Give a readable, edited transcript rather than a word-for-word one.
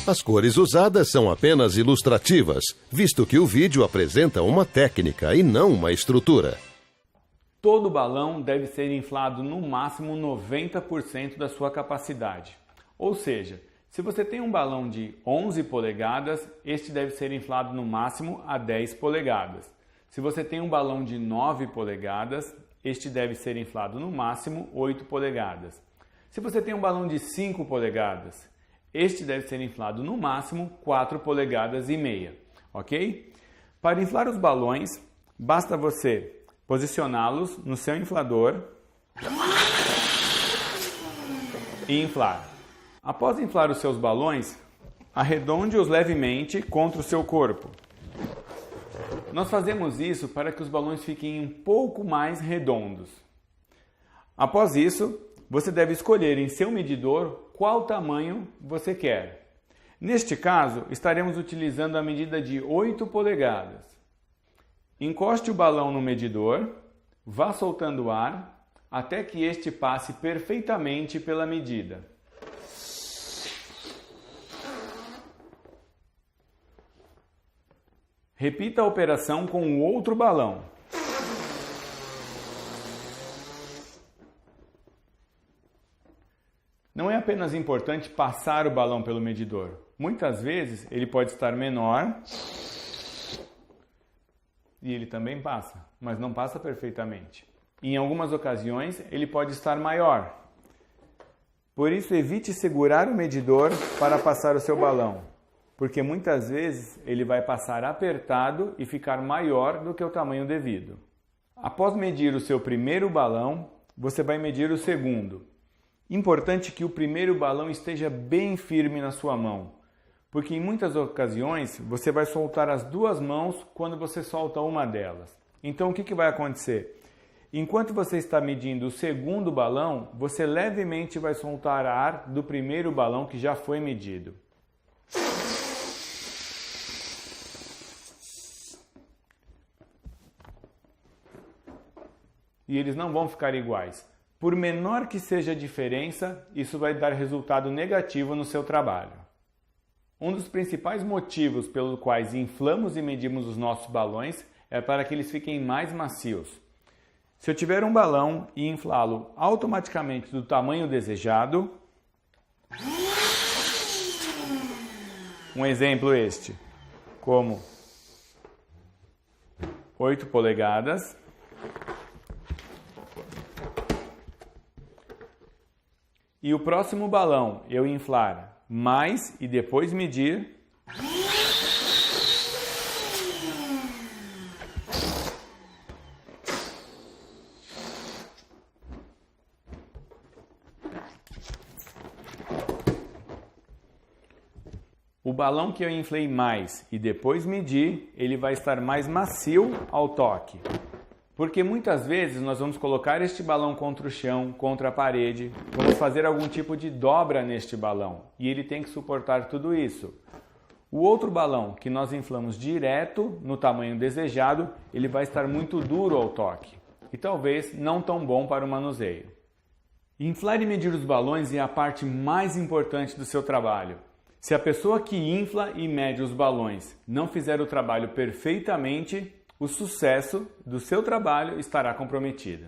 As cores usadas são apenas ilustrativas, visto que o vídeo apresenta uma técnica e não uma estrutura. Todo balão deve ser inflado no máximo 90% da sua capacidade. Ou seja, se você tem um balão de 11 polegadas, este deve ser inflado no máximo a 10 polegadas. Se você tem um balão de 9 polegadas, este deve ser inflado no máximo 8 polegadas. Se você tem um balão de 5 polegadas, este deve ser inflado no máximo 4 polegadas e meia, ok? Para inflar os balões, basta você posicioná-los no seu inflador e inflar. Após inflar os seus balões, arredonde-os levemente contra o seu corpo. Nós fazemos isso para que os balões fiquem um pouco mais redondos. Após isso, você deve escolher em seu medidor qual tamanho você quer. Neste caso, estaremos utilizando a medida de 8 polegadas. Encoste o balão no medidor, vá soltando o ar até que este passe perfeitamente pela medida. Repita a operação com o outro balão. Não é apenas importante passar o balão pelo medidor. Muitas vezes ele pode estar menor e ele também passa, mas não passa perfeitamente. Em algumas ocasiões ele pode estar maior. Por isso evite segurar o medidor para passar o seu balão, porque muitas vezes ele vai passar apertado e ficar maior do que o tamanho devido. Após medir o seu primeiro balão, você vai medir o segundo. Importante que o primeiro balão esteja bem firme na sua mão, porque em muitas ocasiões você vai soltar as duas mãos quando você solta uma delas. Então o que vai acontecer? Enquanto você está medindo o segundo balão, você levemente vai soltar ar do primeiro balão que já foi medido. E eles não vão ficar iguais. Por menor que seja a diferença, isso vai dar resultado negativo no seu trabalho. Um dos principais motivos pelos quais inflamos e medimos os nossos balões é para que eles fiquem mais macios. Se eu tiver um balão e inflá-lo automaticamente do tamanho desejado, um exemplo este, como 8 polegadas, e o próximo balão eu inflar mais e depois medir, o balão que eu inflei mais e depois medir, ele vai estar mais macio ao toque. Porque muitas vezes nós vamos colocar este balão contra o chão, contra a parede, vamos fazer algum tipo de dobra neste balão e ele tem que suportar tudo isso. O outro balão que nós inflamos direto no tamanho desejado, ele vai estar muito duro ao toque e talvez não tão bom para o manuseio. Inflar e medir os balões é a parte mais importante do seu trabalho. Se a pessoa que infla e mede os balões não fizer o trabalho perfeitamente, o sucesso do seu trabalho estará comprometido.